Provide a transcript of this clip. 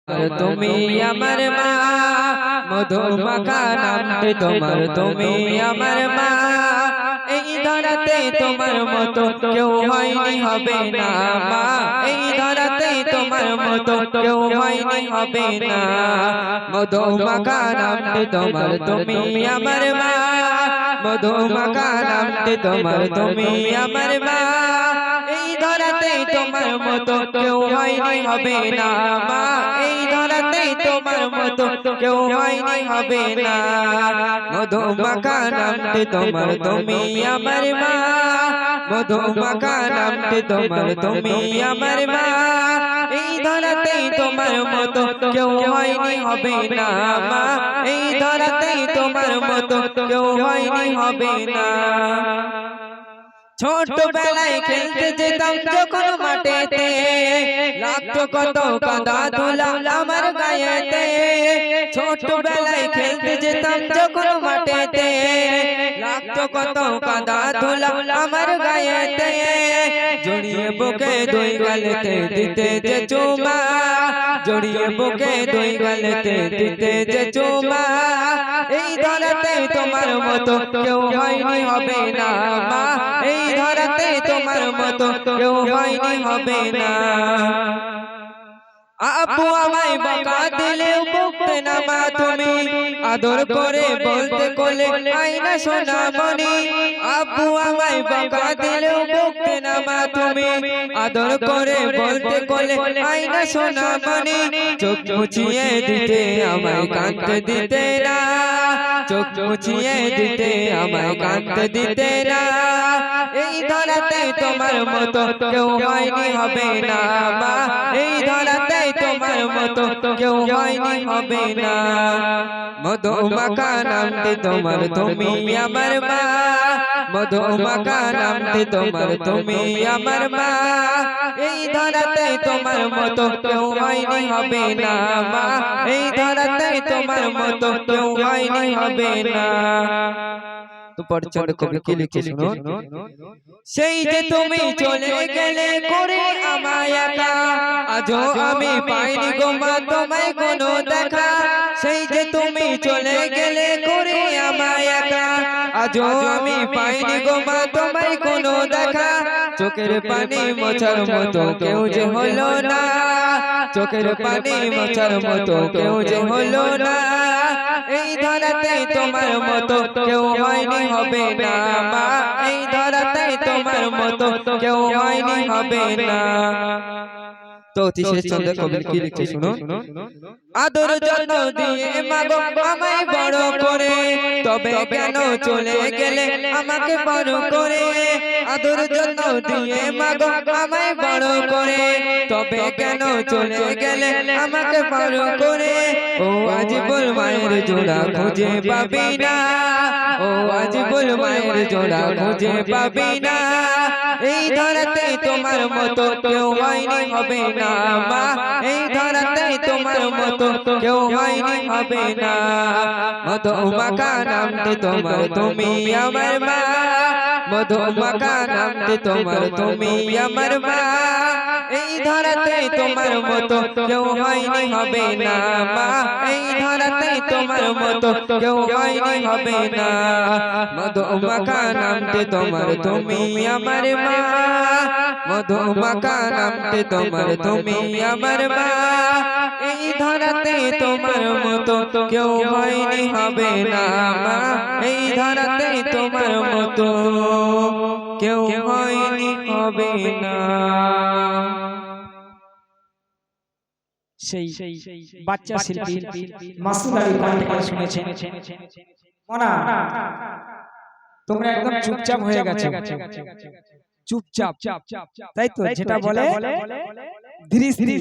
তুমি আমার মা, মধুমাখা নামটি তোমার, তুমি আমার মা। এই ধরাতে তোমার মতো কেউ হয়নি, হবে না মা। এই ধরাতে তোমার মতো কেউ হয়নি, হবে না। মধুমাখা নামটি তোমার, তুমি আমার মা। মধুমাখা নামটি তোমার, তুমি আমার মা। এই ধরাতে তোমার মতো কেউ হয়নি, হবে না মা। এই ধরাতে তোমার মতো কেউ হয়নি, হবে না। মধুমাখা নামটি তোমার, তুমি আমার মা। মধুমাখা নামটি তোমার, তুমি আমার মা। এই ধরাতে তোমার মতো কেউ হয়নি, হবে না মা। এই ধরাতে তোমার মতো কেউ হয়নি, হবে না। ছোটবেলায় খেলতে যেতাম যখন মাঠেতে, লাগতো কত কাদা ধুলা আমার গায়েতে। ছোটবেলায় খেলতে যেতাম যখন মাঠেতে, লাগতো কত কাদা ধুলা আমার গায়েতে। জড়িয়ে বুকে দুই গালেতে দিতে যে চুমা, জড়িয়ে বুকে দুই গালেতে দিতে যে চুমা। এই ধরাতে তোমার মতো কেউ হয়নি, হবে না মা। এই ধরাতে তোমার মতো কেউ হয়নি, হবে না। আপু আমায় বকা দিলেও বকতে না মা তুমি, আদর করে বলতে কোলে আয়না সোনামণি। আপু আমায় বকা দিলেও বকতে না মা তুমি, আদর করে বলতে কোলে আয়না সোনামণি। চোখ মুছিয়ে দিতে আমায় কাঁদতে দিতে না, চোখ মুছিয়ে দিতে আমায় কাঁদতে দিতে না। এই ধরাতে তোমার মতো কেউ হয়নি, হবে না মা। এই ধরাতে তোমার মতো কেউ হয়নি, হবে না। মধুমাখা নামটি তোমার, তুমি আমার মা। মধুমাখা নামটি তোমার, তুমি আমার মা। এই ধরাতে তোমার মতো কেউ হয়নি, হবে না মা। এই ধরাতে তোমার মতো কেউ হয়নি, হবে না। তো পরচন্ড কবি কি লিখে শুনো। সেই যে তুমি চলে গেলে করে আমায় একা, আজও আমি পাইনি গো মা তোমায় কোনো দেখা। সেই যে তুমি চলে গেলে করে আমায় একা, আজও আমি পাইনি গো মা তোমায় কোনো দেখা। চোখের পানি মোছার মতো কেউ যে হলো না, চোখের পানি মোছার মতো কেউ যে হলো না। এই ধরাতে তোমার মতো কেউ হয়নি, হবে না মা। এই ধরাতে তোমার মতো কেউ হয়নি, হবে না। তো অতিশেষ চন্দ্র কবি কি লিখছে শুনো। আদর যত্ন দিয়ে মাগো আমায় বড় করে, তবে কেন চলে গেলে আমাকে বড় করে। আদর যত্ন দিয়ে মাগো আমায় বড় করে, তবে কেন চলে গেলে আমাকে বড় করে। ও আজ বল মায়ের জোড়া খুঁজে পাবি না, ও আজ বল মায়ের জোড়া খুঁজে পাবি না। এই ধরাতে তোমার মতো কেউ হয়নি, হবে না মা। এই ধরাতে তোমার মতো কেউ হয়নি, হবে না। মধুমাখা নামটি তোমার, তুমি আমার মা। মধুমাখা নামটি তোমার, তুমি আমার মা। এই ধরাতে তোমার মতো কেউ হয়নি, হবে না মা। এই ধরাতে তোমার মতো কেউ হয়নি, হবে না। মধুমাখা নামটি তোমার, তুমি আমার মা। মধুমাখা নামটি তোমার, তুমি আমার মা। এই ধরাতে তোমার মতো কেউ হয়নি, হবে না মা। এই ধরাতে তোমার মতো কেউ হয়নি, হবে না। সেই বাচ্চা শিল্পী মাসুদ আলী কণ্ঠে শুনেছেন। মোনা তোমরা একদম চুপচাপ হয়ে গেছো, চুপচাপ, তাই তো? যেটা বলে ধীরে ধীরে